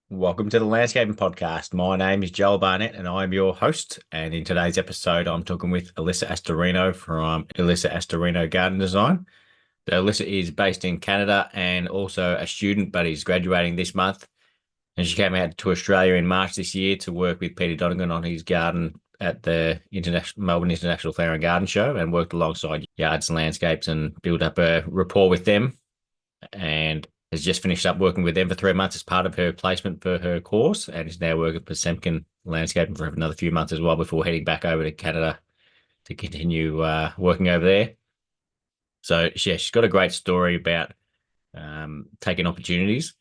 Welcome to the Landscaping Podcast. My name is Joel Barnett and I'm your host. And in today's episode, I'm talking with Elissa Astorino from Elissa Astorino Garden Design. So Elissa is based in Canada and also a student, but is graduating this month. And she came out to Australia in March this year to work with Peter Donegan on his garden at the Melbourne International Flower and Garden Show, and worked alongside Yards and Landscapes and built up a rapport with them, and has just finished up working with them for 3 months as part of her placement for her course, and is now working for Semken Landscaping for another few months as well before heading back over to Canada to continue working over there. So yeah, she's got a great story about taking opportunities.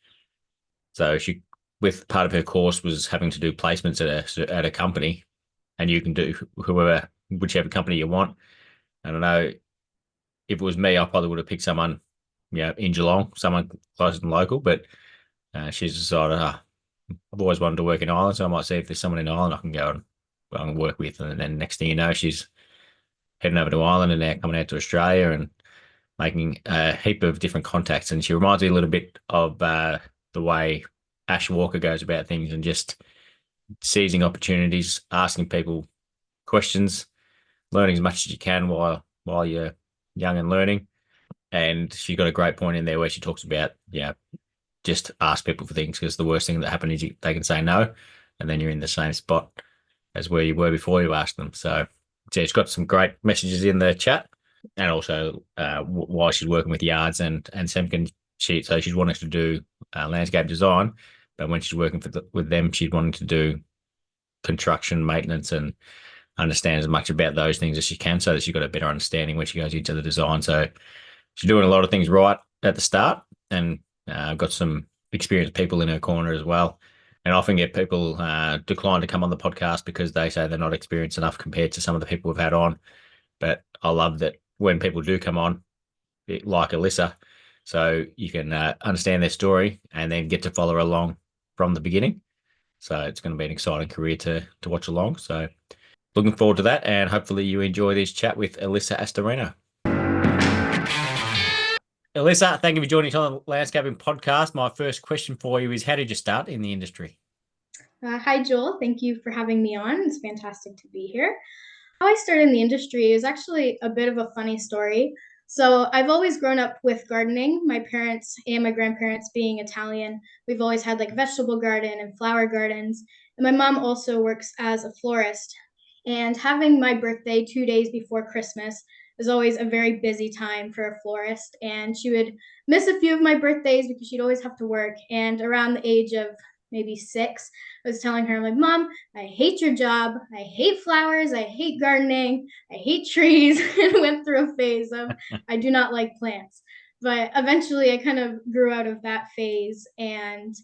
So she, with part of her course, was having to do placements at a company, and you can do whichever company you want. I don't know, if it was me, I probably would have picked someone, in Geelong, someone closer than local. But she's decided, I've always wanted to work in Ireland, so I might see if there's someone in Ireland I can go and work with. And then next thing you know, she's heading over to Ireland and now coming out to Australia and making a heap of different contacts. And she reminds me a little bit of the way Ash Walker goes about things, and just seizing opportunities, asking people questions, learning as much as you can while you're young and learning. And she got a great point in there where she talks about, just ask people for things, because the worst thing that happens is they can say no, and then you're in the same spot as where you were before you asked them. So yeah, she's got some great messages in the chat, and also while she's working with Yards and Semken, she's wanting to do landscape design, but when she's working with them, she's wanting to do construction, maintenance, and understand as much about those things as she can, so that she's got a better understanding when she goes into the design. So she's doing a lot of things right at the start, and got some experienced people in her corner as well. And I often get people decline to come on the podcast because they say they're not experienced enough compared to some of the people we've had on. But I love that when people do come on, like Elissa, so you can understand their story and then get to follow along from the beginning. So it's going to be an exciting career to watch along. So looking forward to that, and hopefully you enjoy this chat with Elissa Astorino. Elissa, thank you for joining us on the Landscaping Podcast. My first question for you is, how did you start in the industry? Hi, Joel. Thank you for having me on. It's fantastic to be here. How I started in the industry is actually a bit of a funny story. So, I've always grown up with gardening. My parents and my grandparents being Italian, we've always had like vegetable garden and flower gardens. And my mom also works as a florist. And having my birthday 2 days before Christmas is always a very busy time for a florist. And she would miss a few of my birthdays because she'd always have to work. And around the age of maybe 6, I was telling her, I'm like, Mom, I hate your job. I hate flowers. I hate gardening. I hate trees. And went through a phase of I do not like plants. But eventually I kind of grew out of that phase, and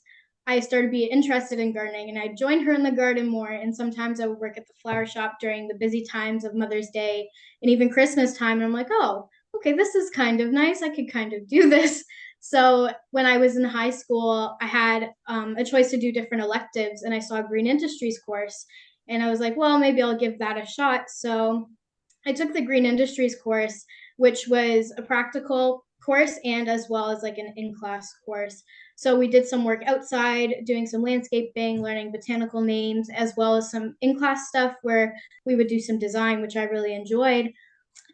I started being interested in gardening, and I joined her in the garden more. And sometimes I would work at the flower shop during the busy times of Mother's Day and even Christmas time. And I'm like, oh, okay, this is kind of nice. I could kind of do this. So when I was in high school, I had a choice to do different electives, and I saw a green industries course, and I was like, well, maybe I'll give that a shot. So I took the green industries course, which was a practical course and as well as like an in-class course. So we did some work outside, doing some landscaping, learning botanical names, as well as some in-class stuff where we would do some design, which I really enjoyed.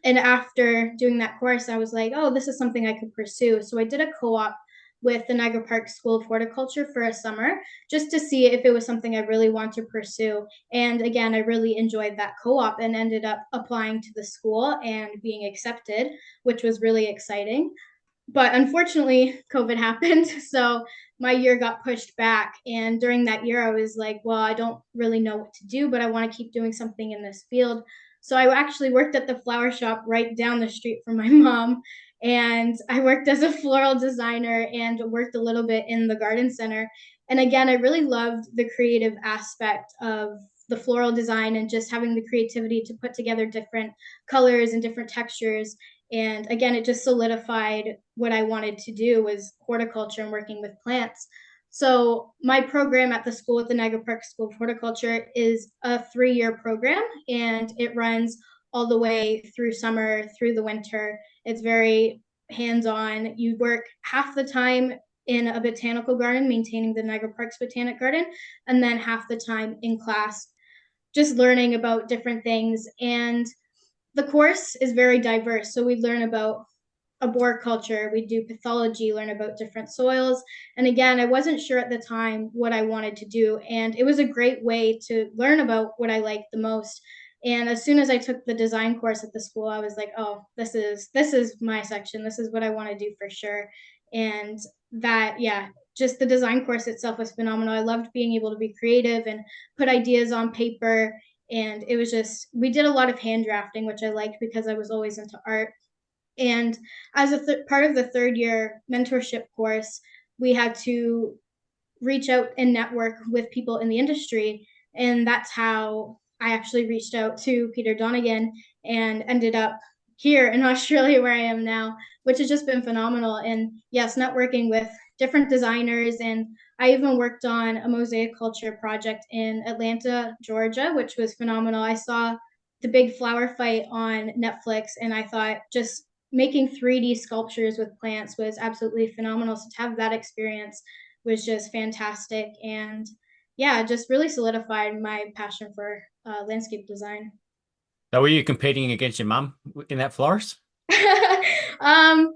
And after doing that course, I was like, oh, this is something I could pursue. So I did a co-op with the Niagara Park School of Horticulture for a summer, just to see if it was something I really want to pursue. And again, I really enjoyed that co-op and ended up applying to the school and being accepted, which was really exciting. But unfortunately, COVID happened. So my year got pushed back. And during that year, I was like, well, I don't really know what to do, but I want to keep doing something in this field. So I actually worked at the flower shop right down the street from my mom. And I worked as a floral designer and worked a little bit in the garden center. And again, I really loved the creative aspect of the floral design and just having the creativity to put together different colors and different textures. And again, it just solidified what I wanted to do was horticulture and working with plants. So my program at the school at the Niagara Park School of Horticulture is a 3-year program, and it runs all the way through summer, through the winter. It's very hands-on. You work half the time in a botanical garden, maintaining the Niagara Parks Botanic Garden, and then half the time in class, just learning about different things. And the course is very diverse. So we learn about arboriculture, we do pathology, learn about different soils. And again, I wasn't sure at the time what I wanted to do. And it was a great way to learn about what I liked the most. And as soon as I took the design course at the school, I was like, oh, this is my section. This is what I want to do for sure. And that, yeah, just the design course itself was phenomenal. I loved being able to be creative and put ideas on paper. And it was just, we did a lot of hand drafting, which I liked because I was always into art. And as a part of the third year mentorship course, we had to reach out and network with people in the industry. And that's how I actually reached out to Peter Donegan and ended up here in Australia where I am now, which has just been phenomenal. And yes, networking with different designers. And I even worked on a mosaic culture project in Atlanta, Georgia, which was phenomenal. I saw the big flower fight on Netflix, and I thought just making 3D sculptures with plants was absolutely phenomenal. So to have that experience was just fantastic. And yeah, just really solidified my passion for landscape design. So were you competing against your mum in that florist? um,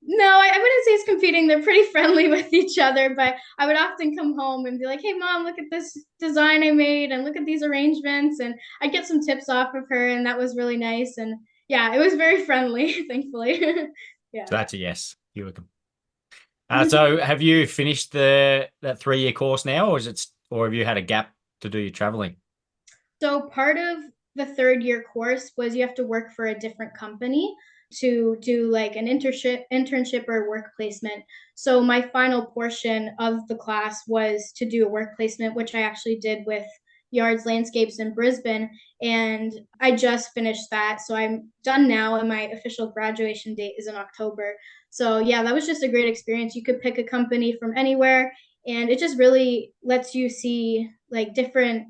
no, I wouldn't say it's competing. They're pretty friendly with each other, but I would often come home and be like, hey, mom, look at this design I made and look at these arrangements. And I'd get some tips off of her, and that was really nice. And yeah, it was very friendly, thankfully. Yeah. So that's a yes. You were. So have you finished that 3 year course now, or have you had a gap to do your traveling? So part of the third year course was you have to work for a different company to do like an internship or work placement. So my final portion of the class was to do a work placement, which I actually did with Yards Landscapes in Brisbane. And I just finished that. So I'm done now, and my official graduation date is in October. So yeah, that was just a great experience. You could pick a company from anywhere, and it just really lets you see like different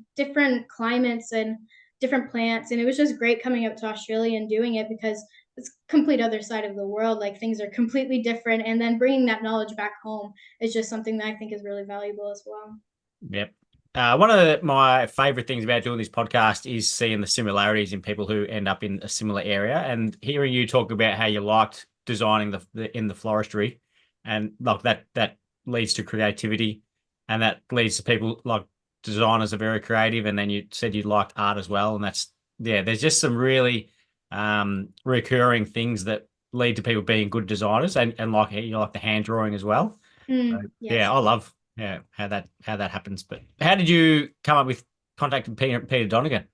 climates and different plants. And it was just great coming out to Australia and doing it because it's complete other side of the world, like things are completely different, and then bringing that knowledge back home is just something that I think is really valuable as well. Yep. One of my favorite things about doing this podcast is seeing the similarities in people who end up in a similar area, and hearing you talk about how you liked designing in the floristry, and like that leads to creativity, and that leads to people like designers are very creative, and then you said you liked art as well, and that's yeah. There's just some really recurring things that lead to people being good designers, and like you like the hand drawing as well. So, yeah, Yes. I love how that happens. But how did you come up with contacting Peter Donegan?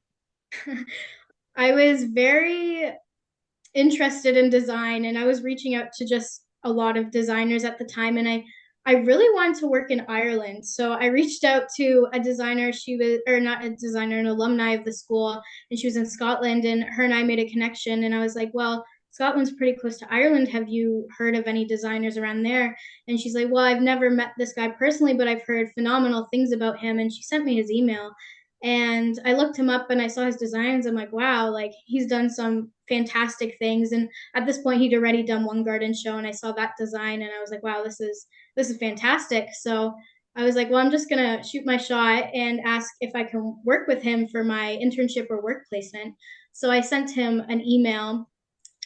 I was very interested in design, and I was reaching out to just a lot of designers at the time, and I really wanted to work in Ireland. So I reached out to a designer. She was, or not a designer, an alumni of the school, and she was in Scotland, and her and I made a connection. And I was like, well, Scotland's pretty close to Ireland. Have you heard of any designers around there? And she's like, well, I've never met this guy personally, but I've heard phenomenal things about him. And she sent me his email. And I looked him up and I saw his designs. I'm like, wow, like he's done some fantastic things. And at this point, he'd already done one garden show, and I saw that design, and I was like, wow, this is fantastic. So I was like, well, I'm just gonna shoot my shot and ask if I can work with him for my internship or work placement. So I sent him an email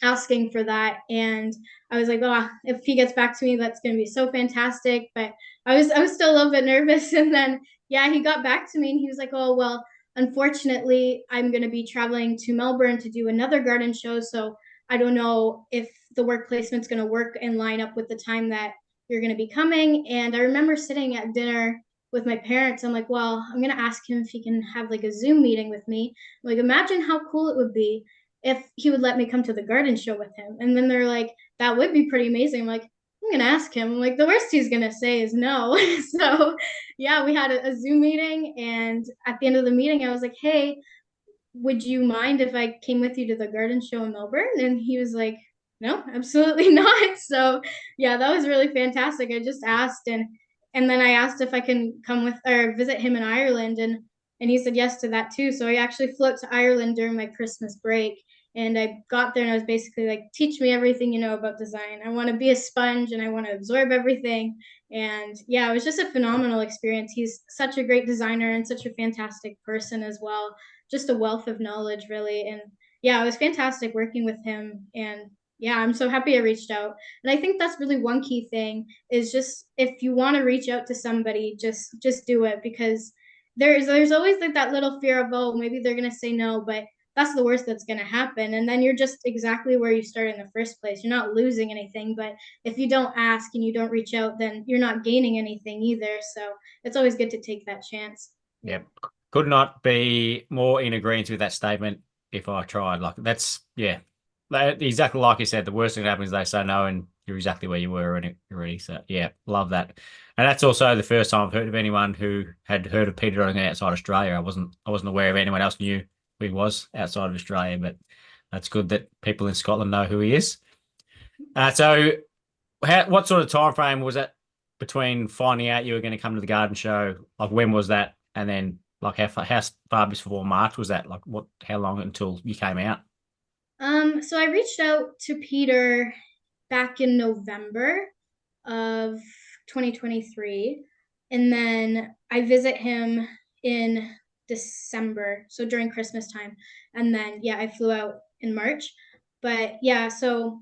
asking for that, and I was like, oh, if he gets back to me, that's going to be so fantastic. But I was still a little bit nervous. And then yeah, he got back to me, and he was like, oh well, unfortunately I'm going to be traveling to Melbourne to do another garden show, so I don't know if the work placement's going to work and line up with the time that you're going to be coming. And I remember sitting at dinner with my parents. I'm like, well, I'm going to ask him if he can have like a Zoom meeting with me. Like, imagine how cool it would be if he would let me come to the garden show with him. And then they're like, that would be pretty amazing. I'm like, I'm gonna ask him. I'm like, the worst he's gonna say is no. So yeah, we had a Zoom meeting, and at the end of the meeting, I was like, hey, would you mind if I came with you to the garden show in Melbourne? And he was like, no, absolutely not. So yeah, that was really fantastic. I just asked, and then I asked if I can come with or visit him in Ireland, and he said yes to that too. So I actually flew to Ireland during my Christmas break, And I got there and I was basically like, teach me everything you know about design. I want to be a sponge and I want to absorb everything. And yeah, it was just a phenomenal experience. He's such a great designer and such a fantastic person as well. Just a wealth of knowledge, really. And yeah, it was fantastic working with him. And yeah, I'm so happy I reached out. And I think that's really one key thing is just if you want to reach out to somebody, just do it, because there's always like that little fear of, oh, maybe they're gonna say no, but that's the worst that's going to happen. And then you're just exactly where you started in the first place. You're not losing anything, but if you don't ask and you don't reach out, then you're not gaining anything either. So it's always good to take that chance. Yep. Could not be more in agreement with that statement if I tried. Like that's yeah. Exactly like you said, the worst thing that happens is they say no and you're exactly where you were already. So yeah, love that. And that's also the first time I've heard of anyone who had heard of Peter Donegan outside Australia. I wasn't aware of anyone else knew who he was outside of Australia, but that's good that people in Scotland know who he is. So what sort of time frame was that between finding out you were going to come to the garden show? Like when was that? And then like how far before March was that? Like how long until you came out? So I reached out to Peter back in November of 2023, and then I visit him in December, so during Christmas time, and then yeah, I flew out in March. But yeah, so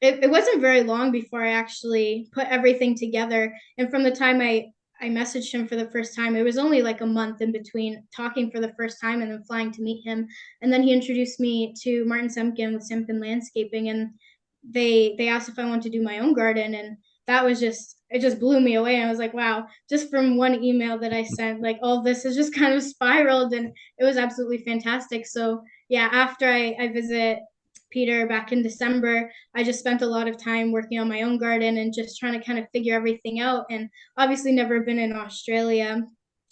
it wasn't very long before I actually put everything together. And from the time I messaged him for the first time, it was only like a month in between talking for the first time and then flying to meet him. And then he introduced me to Martin Semken with Semken Landscaping, and they asked if I wanted to do my own garden, and that was just it just blew me away. And I was like, wow, just from one email that I sent, like all this has just kind of spiraled, and it was absolutely fantastic. So yeah, after I visit Peter back in December, I just spent a lot of time working on my own garden and just trying to kind of figure everything out. And obviously, never been in Australia.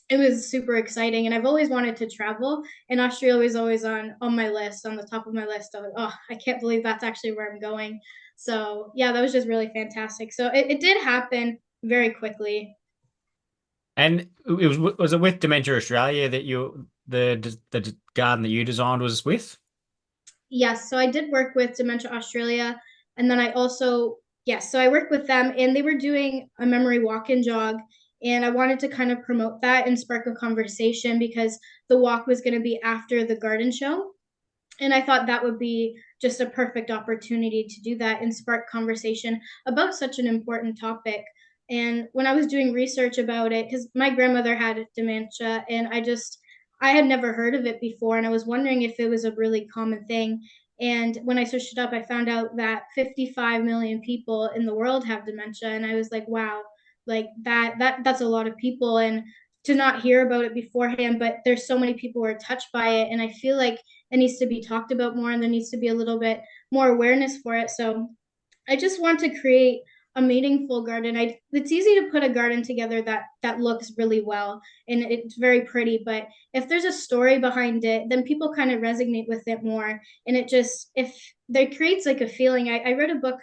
It was super exciting, and I've always wanted to travel. And Australia was always on my list, on the top of my list. I was, oh, I can't believe that's actually where I'm going. So yeah, that was just really fantastic. So it did happen very quickly. And was it with Dementia Australia that the garden that you designed was with? Yes, so I did work with Dementia Australia, and then I also yes, so I worked with them, and they were doing a memory walk-in jog, and I wanted to kind of promote that and spark a conversation because the walk was going to be after the garden show, and I thought that would be just a perfect opportunity to do that and spark conversation about such an important topic. And when I was doing research about it, because my grandmother had dementia, and I had never heard of it before, and I was wondering if it was a really common thing. And when I searched it up, I found out that 55 million people in the world have dementia, and I was like, wow, like that's a lot of people, and to not hear about it beforehand, but there's so many people who are touched by it, and I feel like it needs to be talked about more, and there needs to be a little bit more awareness for it. So I just want to create a meaningful garden. It's easy to put a garden together that looks really well and it's very pretty, but if there's a story behind it, then people kind of resonate with it more. And it just if there creates like a feeling. I read a book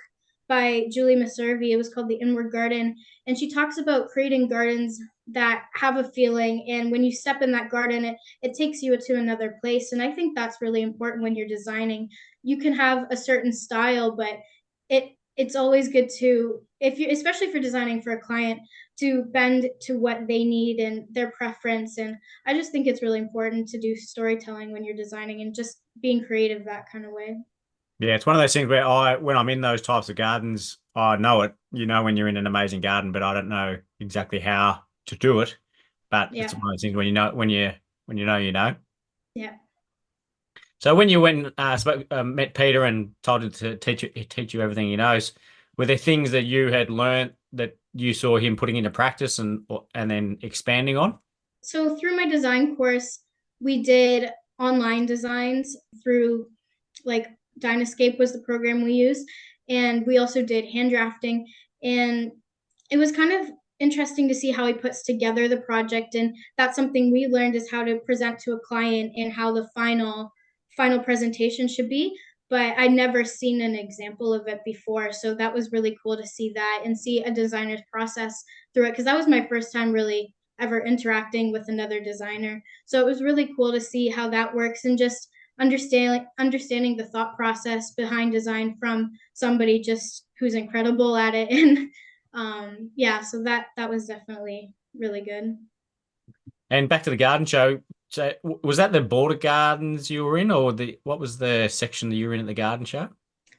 by Julie Meservey. It was called The Inward Garden, and she talks about creating gardens that have a feeling. And when you step in that garden, it takes you to another place. And I think that's really important when you're designing. You can have a certain style, but it's always good to if you especially if you're designing for a client to bend to what they need and their preference. And I just think it's really important to do storytelling when you're designing and just being creative that kind of way. Yeah, it's one of those things where when I'm in those types of gardens, I know it. You know when you're in an amazing garden, but I don't know exactly how to do it. But it's Yeah. one of those things when you know when you know you know. Yeah. So when you went met Peter and told him to teach you everything he knows, were there things that you had learned that you saw him putting into practice and then expanding on? So through my design course, we did online designs through like Dynascape was the program we used, and we also did hand drafting. And it was kind of interesting to see how he puts together the project, and that's something we learned is how to present to a client and how the final presentation should be. But I'd never seen an example of it before, so that was really cool to see that and see a designer's process through it, because that was my first time really ever interacting with another designer. So it was really cool to see how that works and just understanding the thought process behind design from somebody just who's incredible at it. And yeah, so that was definitely really good. And back to the garden show. So was that the border gardens you were in, or the what was the section that you were in at the garden show?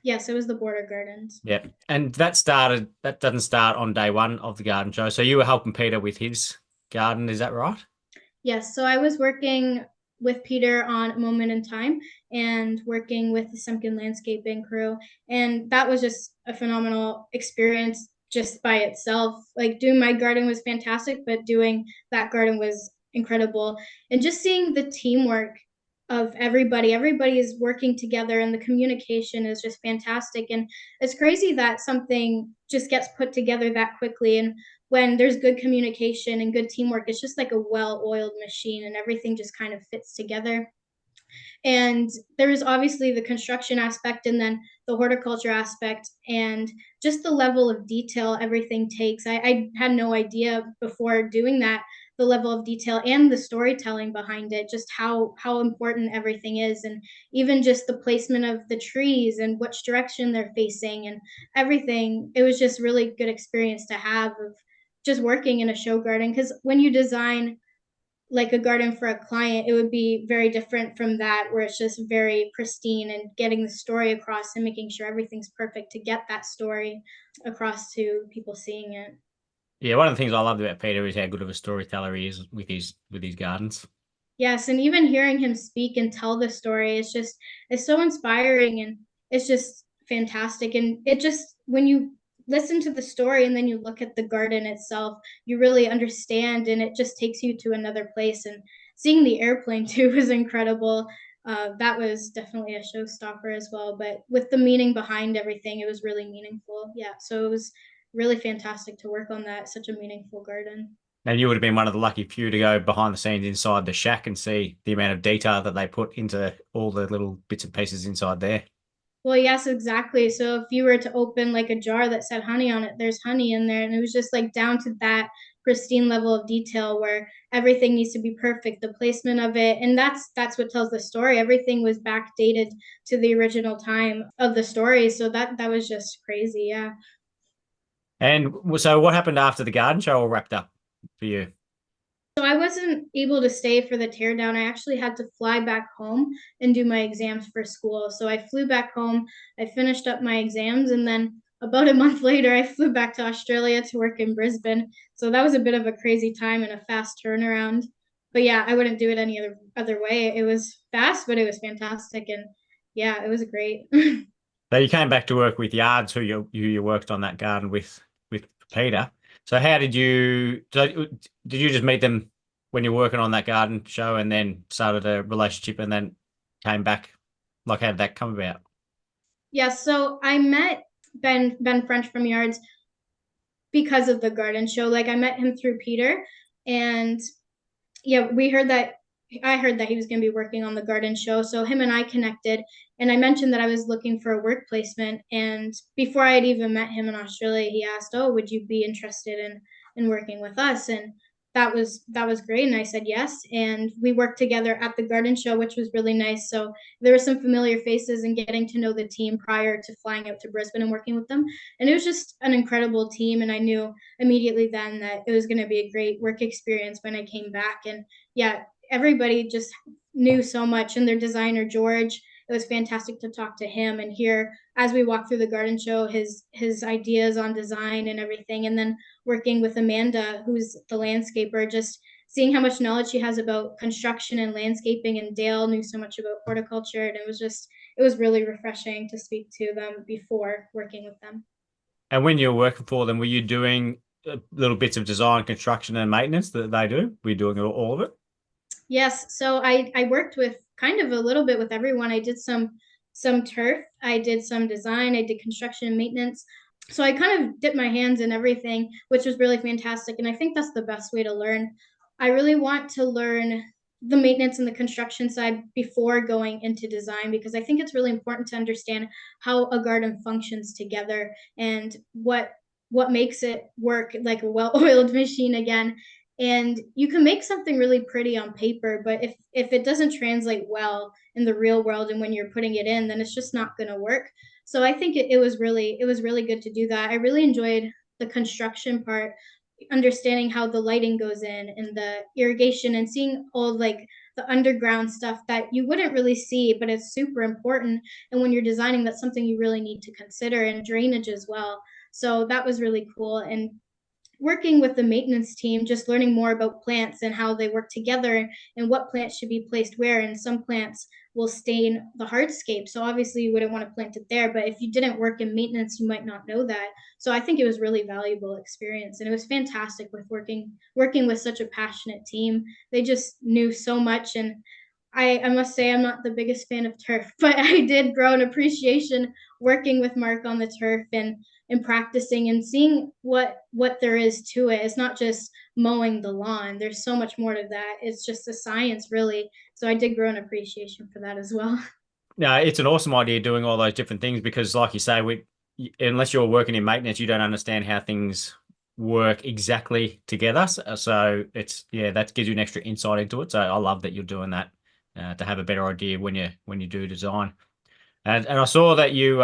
Yes, it was the border gardens. Yeah. And that doesn't start on day one of the garden show. So you were helping Peter with his garden, is that right? Yes, so I was working with Peter on a moment in time and working with the Semken landscaping crew. And that was just a phenomenal experience just by itself. Like doing my garden was fantastic, but doing that garden was incredible. And just seeing the teamwork of everybody is working together and the communication is just fantastic. And it's crazy that something just gets put together that quickly. And when there's good communication and good teamwork, it's just like a well-oiled machine and everything just kind of fits together. And there is obviously the construction aspect and then the horticulture aspect and just the level of detail everything takes. I had no idea before doing that the level of detail and the storytelling behind it, just how important everything is, and even just the placement of the trees and which direction they're facing and everything. It was just really good experience to have of just working in a show garden, because when you design like a garden for a client, it would be very different from that, where it's just very pristine and getting the story across and making sure everything's perfect to get that story across to people seeing it. Yeah, one of the things I loved about Peter is how good of a storyteller he is with his gardens. Yes, and even hearing him speak and tell the story is just, it's so inspiring and it's just fantastic. And it just, when you listen to the story and then you look at the garden itself, you really understand, and it just takes you to another place. And seeing the airplane too was incredible. That was definitely a showstopper as well. But with the meaning behind everything, it was really meaningful. Yeah, so it was really fantastic to work on that, such a meaningful garden. And you would have been one of the lucky few to go behind the scenes inside the shack and see the amount of detail that they put into all the little bits and pieces inside there. Well, yes, exactly. So if you were to open like a jar that said honey on it, there's honey in there. And it was just like down to that pristine level of detail where everything needs to be perfect, the placement of it. And that's what tells the story. Everything was backdated to the original time of the story. So that was just crazy. Yeah. And so what happened after the garden show all wrapped up for you? So I wasn't able to stay for the teardown. I actually had to fly back home and do my exams for school. So I flew back home, I finished up my exams, and then about a month later, I flew back to Australia to work in Brisbane. So that was a bit of a crazy time and a fast turnaround. But yeah, I wouldn't do it any other way. It was fast, but it was fantastic, and yeah, it was great. So you came back to work with Yards, who you worked on that garden with Peter. So how did you just meet them when you're working on that garden show and then started a relationship and then came back? Like how did that come about? Yeah, so I met Ben French from Yards because of the garden show. Like I met him through Peter, and yeah, I heard that he was going to be working on the garden show. So him and I connected, and I mentioned that I was looking for a work placement. And before I had even met him in Australia, he asked, "Oh, would you be interested in working with us?" And that was great. And I said yes. And we worked together at the garden show, which was really nice. So there were some familiar faces and getting to know the team prior to flying out to Brisbane and working with them. And it was just an incredible team. And I knew immediately then that it was going to be a great work experience when I came back. And yeah, everybody just knew so much. And their designer, George, it was fantastic to talk to him and hear as we walked through the garden show his ideas on design and everything. And then working with Amanda, who's the landscaper, just seeing how much knowledge she has about construction and landscaping, and Dale knew so much about horticulture. And it was really refreshing to speak to them before working with them. And when you were working for them, were you doing little bits of design, construction, and maintenance that they do? Were you doing all of it? Yes, so I worked with kind of a little bit with everyone. I did some turf, I did some design, I did construction and maintenance. So I kind of dipped my hands in everything, which was really fantastic. And I think that's the best way to learn. I really want to learn the maintenance and the construction side before going into design, because I think it's really important to understand how a garden functions together and what makes it work like a well-oiled machine again. And you can make something really pretty on paper, but if it doesn't translate well in the real world and when you're putting it in, then it's just not going to work. So I think it was really good to do that. I really enjoyed the construction part, understanding how the lighting goes in and the irrigation and seeing all like the underground stuff that you wouldn't really see, but it's super important. And when you're designing, that's something you really need to consider, and drainage as well. So that was really cool. And working with the maintenance team, just learning more about plants and how they work together and what plants should be placed where. And some plants will stain the hardscape. So obviously you wouldn't want to plant it there. But if you didn't work in maintenance, you might not know that. So I think it was really valuable experience. And it was fantastic with working with such a passionate team. They just knew so much. And I must say I'm not the biggest fan of turf, but I did grow an appreciation working with Mark on the turf and practicing and seeing what there is to it. It's not just mowing the lawn. There's so much more to that. It's just a science, really. So I did grow an appreciation for that as well. No, it's an awesome idea doing all those different things because, like you say, unless you're working in maintenance, you don't understand how things work exactly together. So it's yeah, that gives you an extra insight into it. So I love that you're doing that to have a better idea when you do design. And I saw that you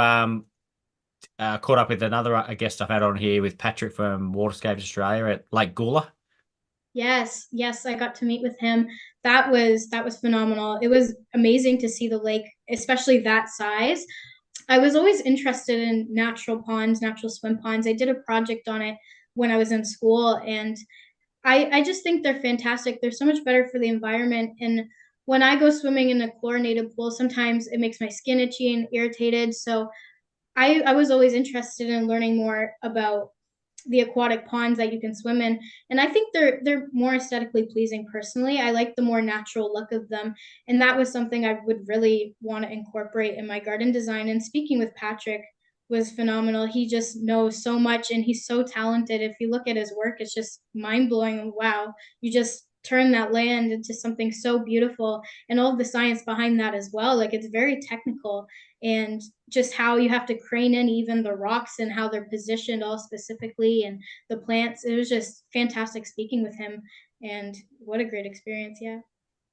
caught up with another guest I've had on here with Patrick from Waterscapes Australia at Lake Gula. Yes, yes, I got to meet with him. That was phenomenal. It was amazing to see the lake, especially that size. I was always interested in natural ponds, natural swim ponds. I did a project on it when I was in school, and I just think they're fantastic. They're so much better for the environment. And when I go swimming in a chlorinated pool, sometimes it makes my skin itchy and irritated. So I was always interested in learning more about the aquatic ponds that you can swim in, and I think they're more aesthetically pleasing. Personally, I like the more natural look of them, and that was something I would really want to incorporate in my garden design. And speaking with Patrick was phenomenal. He just knows so much, and he's so talented. If you look at his work, it's just mind-blowing. Wow, you just turn that land into something so beautiful, and all of the science behind that as well. Like, it's very technical, and just how you have to crane in even the rocks and how they're positioned all specifically, and the plants. It was just fantastic speaking with him, and what a great experience. Yeah.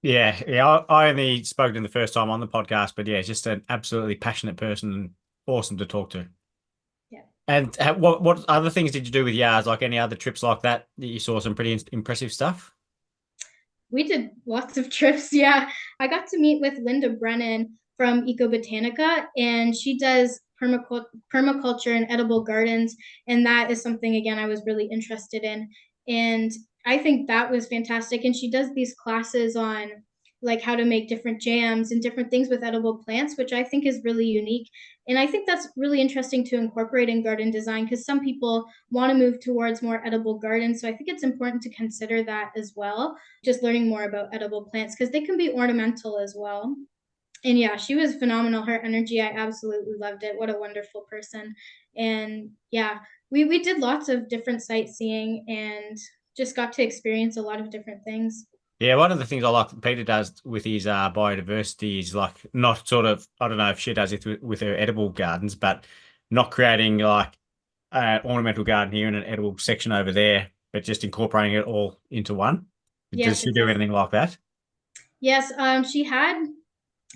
Yeah. I only spoke to him the first time on the podcast, but yeah, he's just an absolutely passionate person and awesome to talk to. Yeah. And what other things did you do with yards? Like any other trips like that you saw some pretty impressive stuff? We did lots of trips. Yeah. I got to meet with Linda Brennan from Eco Botanica, and she does permaculture and edible gardens. And that is something, again, I was really interested in. And I think that was fantastic. And she does these classes on like how to make different jams and different things with edible plants, which I think is really unique. And I think that's really interesting to incorporate in garden design, because some people want to move towards more edible gardens. So I think it's important to consider that as well, just learning more about edible plants, because they can be ornamental as well. And yeah, she was phenomenal. Her energy, I absolutely loved it. What a wonderful person. And yeah, we did lots of different sightseeing and just got to experience a lot of different things. Yeah, one of the things I like that Peter does with his biodiversity is like not sort of, I don't know if she does it with her edible gardens, but not creating like an ornamental garden here and an edible section over there, but just incorporating it all into one. Does Yes, she do exactly. anything like that? Yes, she had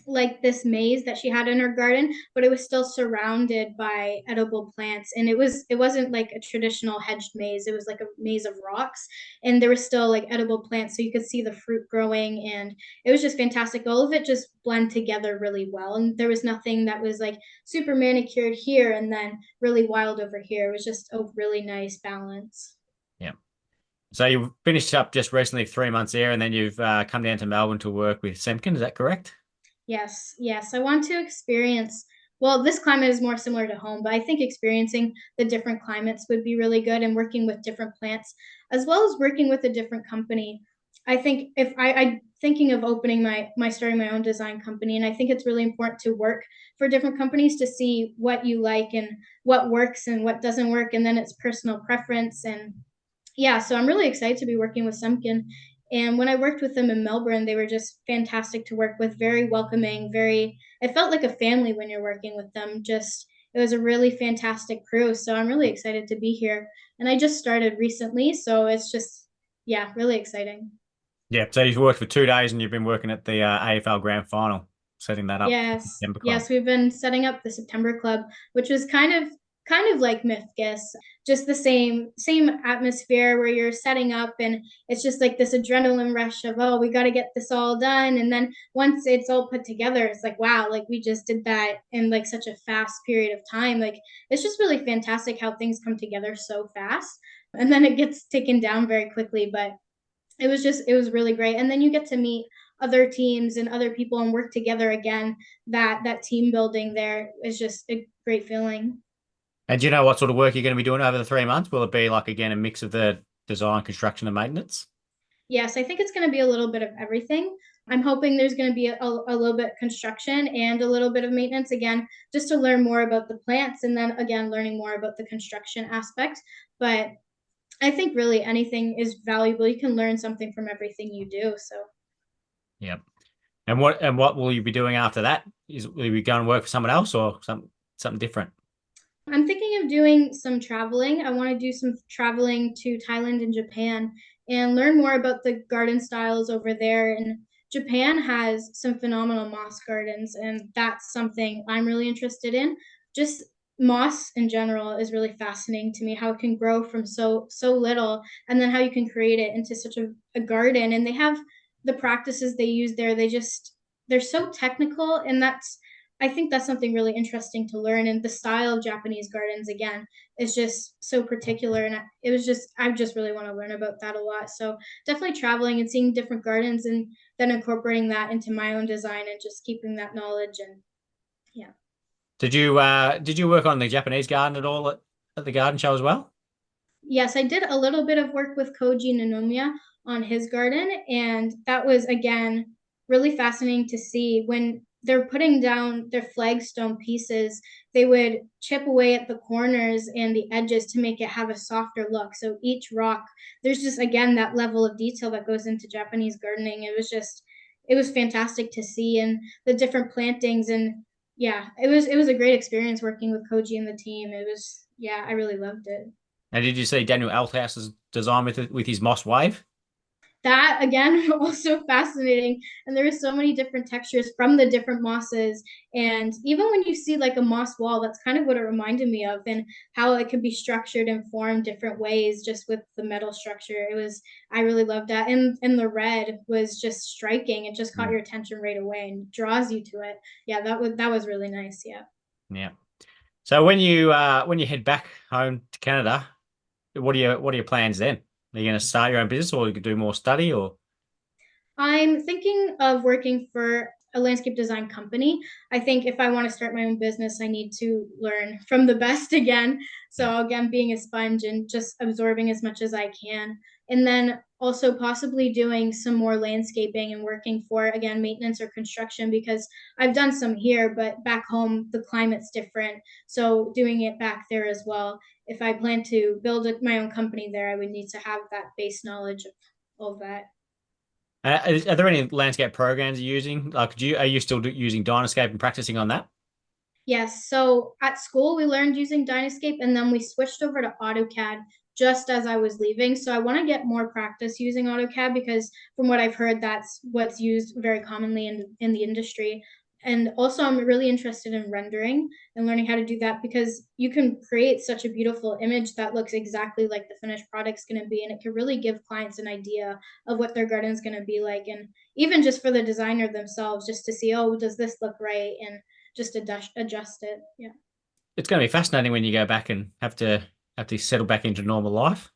like this maze that she had in her garden, but it was still surrounded by edible plants. And it wasn't like a traditional hedged maze. It was like a maze of rocks, and there were still like edible plants, so you could see the fruit growing, and it was just fantastic. All of it just blend together really well, and there was nothing that was like super manicured here and then really wild over here. It was just a really nice balance. Yeah. So you finished up just recently 3 months there, and then you've come down to Melbourne to work with Semken. Is that correct? Yes, yes. I want to experience, well, this climate is more similar to home, but I think experiencing the different climates would be really good, and working with different plants, as well as working with a different company. I think if I thinking of opening starting my own design company, and I think it's really important to work for different companies to see what you like and what works and what doesn't work, and then it's personal preference. And yeah, so I'm really excited to be working with Semken. And when I worked with them in Melbourne, they were just fantastic to work with, very welcoming, very, it felt like a family when you're working with them. Just, it was a really fantastic crew. So I'm really excited to be here. And I just started recently. So it's just yeah, really exciting. Yeah. So you've worked for 2 days and you've been working at the AFL Grand Final, setting that up for the Yes, September Club. yes, we've been setting up the September Club, which was kind of like MIFGS, just the same atmosphere where you're setting up and it's just like this adrenaline rush of, oh, we got to get this all done, and then once it's all put together, it's like, wow, like we just did that in like such a fast period of time. Like it's just really fantastic how things come together so fast, and then it gets taken down very quickly, but it was really great, and then you get to meet other teams and other people and work together again. That team building there is just a great feeling. And do you know what sort of work you're going to be doing over the 3 months? Will it be like, again, a mix of the design, construction, and maintenance? Yes, I think it's going to be a little bit of everything. I'm hoping there's going to be a little bit construction and a little bit of maintenance again, just to learn more about the plants, and then again learning more about the construction aspect. But I think really anything is valuable. You can learn something from everything you do. So Yep. And what will you be doing after that? Will you be going to work for someone else or something different? I'm thinking of doing some traveling. I want to do some traveling to Thailand and Japan and learn more about the garden styles over there. And Japan has some phenomenal moss gardens, and that's something I'm really interested in. Just moss in general is really fascinating to me, how it can grow from so little, and then how you can create it into such a garden. And they have the practices they use there, they're so technical, and I think that's something really interesting to learn. And the style of Japanese gardens, again, is just so particular. And I just really want to learn about that a lot. So definitely traveling and seeing different gardens and then incorporating that into my own design and just keeping that knowledge. And yeah. Did you work on the Japanese garden at all at the garden show as well? Yes, I did a little bit of work with Koji Nanomiya on his garden, and that was again really fascinating to see when they're putting down their flagstone pieces. They would chip away at the corners and the edges to make it have a softer look. So each rock, there's just again that level of detail that goes into Japanese gardening. It was fantastic to see, and the different plantings, and yeah, it was a great experience working with Koji and the team. It was, yeah, I really loved it. And did you see Daniel Althouse's design with his moss wave? That again also fascinating, and there are so many different textures from the different mosses, and even when you see like a moss wall, that's kind of what it reminded me of, and how it could be structured and formed different ways just with the metal structure. I really loved that, and the red was just striking. It just caught Mm. your attention right away and draws you to it. Yeah, that was really nice. Yeah. Yeah. So when you head back home to Canada, what are your plans then? Are you going to start your own business, or you could do more study, or? I'm thinking of working for a landscape design company. I think if I want to start my own business, I need to learn from the best again. Yeah. So, again, being a sponge and just absorbing as much as I can. And then also possibly doing some more landscaping and working for, again, maintenance or construction, because I've done some here, but back home, the climate's different. So, doing it back there as well. If I plan to build my own company there, I would need to have that base knowledge of all of that. Are there any landscape programs you're using? Like, are you still using Dynascape and practicing on that? Yes. So at school, we learned using Dynascape, and then we switched over to AutoCAD just as I was leaving. So I want to get more practice using AutoCAD, because from what I've heard, that's what's used very commonly in the industry. And also, I'm really interested in rendering and learning how to do that, because you can create such a beautiful image that looks exactly like the finished product's going to be. And it can really give clients an idea of what their garden's going to be like. And even just for the designer themselves, just to see, oh, does this look right? And just adjust it. Yeah. It's going to be fascinating when you go back and have to settle back into normal life.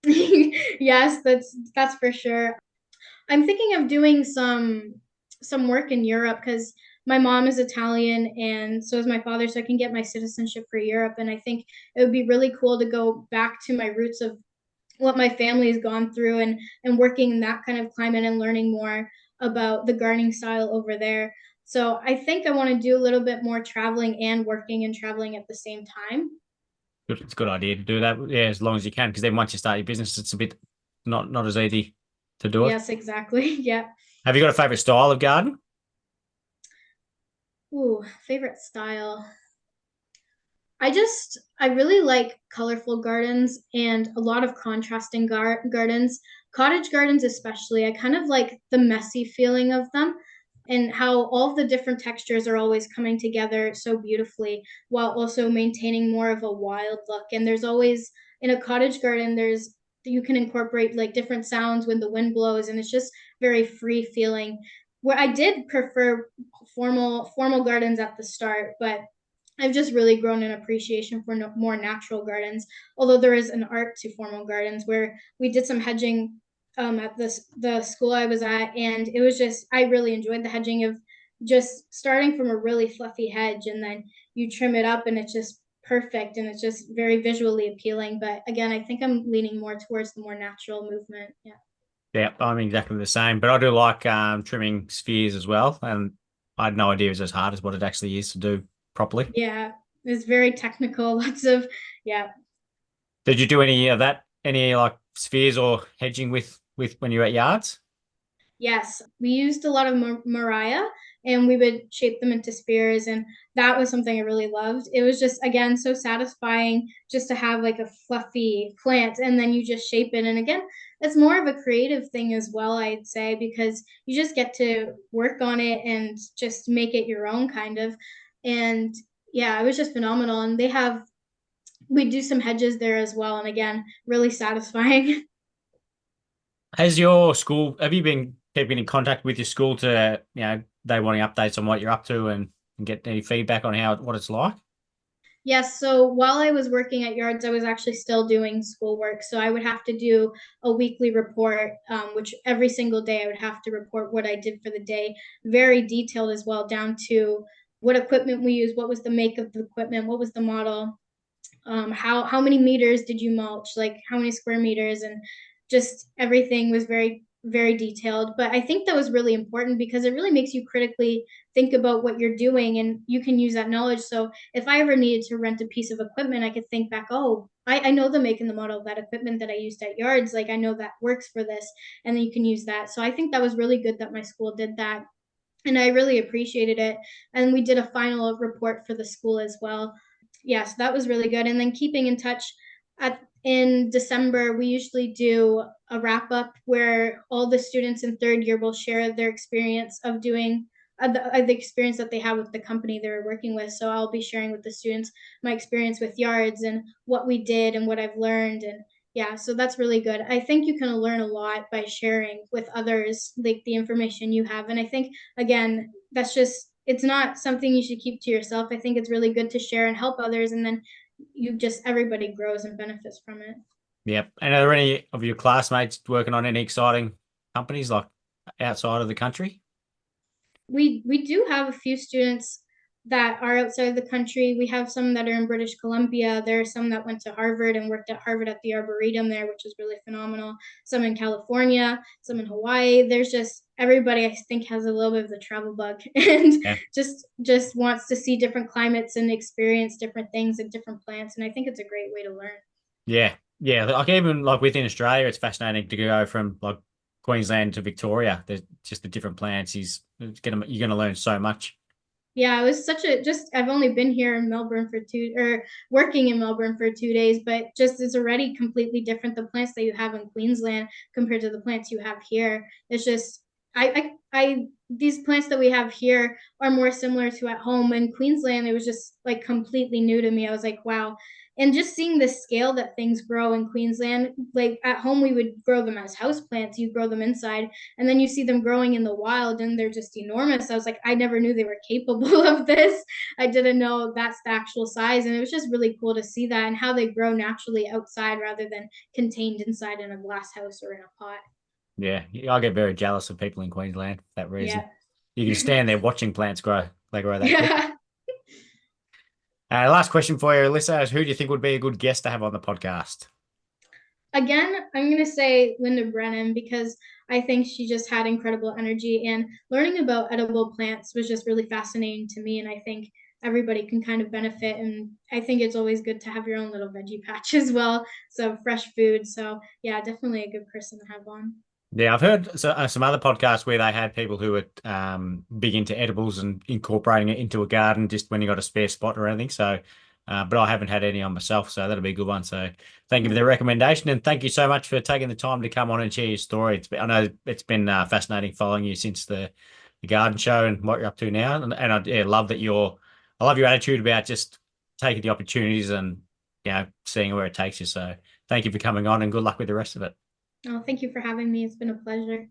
Yes, that's for sure. I'm thinking of doing some work in Europe, because my mom is Italian and so is my father, so I can get my citizenship for Europe. And I think it would be really cool to go back to my roots of what my family has gone through, and working in that kind of climate and learning more about the gardening style over there. So I think I want to do a little bit more traveling and working and traveling at the same time. It's a good idea to do that. Yeah, as long as you can, because then once you start your business, it's a bit not as easy to do it. Yes, exactly. Yeah. Have you got a favorite style of garden? Ooh, favorite style. I really like colorful gardens and a lot of contrasting gardens. Cottage gardens especially. I kind of like the messy feeling of them and how all of the different textures are always coming together so beautifully while also maintaining more of a wild look. And there's always in a cottage garden there's you can incorporate like different sounds when the wind blows and it's just very free feeling. Where I did prefer formal gardens at the start, but I've just really grown an appreciation for more natural gardens. Although there is an art to formal gardens, where we did some hedging at the school I was at, and it was just I really enjoyed the hedging of just starting from a really fluffy hedge, and then you trim it up, and it's just perfect, and it's just very visually appealing. But again, I think I'm leaning more towards the more natural movement. Yeah. Yeah, I'm exactly the same, but I do like trimming spheres as well, and I had no idea it was as hard as what it actually is to do properly. Yeah, it's very technical. Lots of yeah. Did you do any of that? Any like spheres or hedging with when you're at yards? Yes, we used a lot of Mariah and we would shape them into spears. And that was something I really loved. It was just, again, so satisfying just to have like a fluffy plant and then you just shape it. And again, it's more of a creative thing as well, I'd say, because you just get to work on it and just make it your own kind of. And yeah, it was just phenomenal. And we do some hedges there as well. And again, really satisfying. Has your school, have you been keeping in contact with your school to, they wanting updates on what you're up to and get any feedback on what it's like? Yes, so while I was working at Yards, I was actually still doing schoolwork. So I would have to do a weekly report, which every single day I would have to report what I did for the day, very detailed as well, down to what equipment we used, what was the make of the equipment, what was the model, how many meters did you mulch, like how many square meters, and just everything was very detailed. But I think that was really important because it really makes you critically think about what you're doing and you can use that knowledge. So if I ever needed to rent a piece of equipment, I could think back, oh, I know the make and the model of that equipment that I used at Yards, like I know that works for this, and then you can use that. So I think that was really good that my school did that, and I really appreciated it. And we did a final report for the school as well. Yes, that was really good. And then keeping in touch in December, we usually do a wrap up where all the students in third year will share their experience of doing the experience that they have with the company they were working with. So I'll be sharing with the students my experience with Yards and what we did and what I've learned. And yeah, so that's really good. I think you can learn a lot by sharing with others, like the information you have. And I think, again, that's just, it's not something you should keep to yourself. I think it's really good to share and help others. And then everybody grows and benefits from it. Yep. And are there any of your classmates working on any exciting companies like outside of the country? We do have a few students that are outside of the country. We have some that are in British Columbia. There are some that went to Harvard and worked at Harvard at the Arboretum there, which is really phenomenal. Some in California, some in Hawaii. There's just everybody I think has a little bit of the travel bug and Yeah. just wants to see different climates and experience different things and different plants. And I think it's a great way to learn. Yeah. Yeah. Like even like within Australia, it's fascinating to go from like Queensland to Victoria. There's just the different plants. You're gonna learn so much. Yeah, it was such a just I've only been here in Melbourne for two or working in Melbourne for 2 days, but just it's already completely different. The plants that you have in Queensland compared to the plants you have here. It's just I these plants that we have here are more similar to at home. In Queensland, it was just like completely new to me. I was like, wow. And just seeing the scale that things grow in Queensland, like at home we would grow them as house plants, you grow them inside, and then you see them growing in the wild and they're just enormous. I was like, I never knew they were capable of this. I didn't know that's the actual size, and it was just really cool to see that and how they grow naturally outside rather than contained inside in a glass house or in a pot. Yeah. I get very jealous of people in Queensland for that reason. Yeah. You can stand there watching plants grow. They grow that quick. Yeah. Last question for you, Alyssa, is who do you think would be a good guest to have on the podcast? Again, I'm going to say Linda Brennan because I think she just had incredible energy, and learning about edible plants was just really fascinating to me. And I think everybody can kind of benefit. And I think it's always good to have your own little veggie patch as well. So fresh food. So yeah, definitely a good person to have on. Yeah, I've heard some other podcasts where they had people who were big into edibles and incorporating it into a garden just when you got a spare spot or anything. So but I haven't had any on myself, so that'll be a good one. So thank you for the recommendation, and thank you so much for taking the time to come on and share your story. I know it's been fascinating following you since the garden show and what you're up to now, and love that I love your attitude about just taking the opportunities and seeing where it takes you. So thank you for coming on, and good luck with the rest of it. Oh, thank you for having me. It's been a pleasure.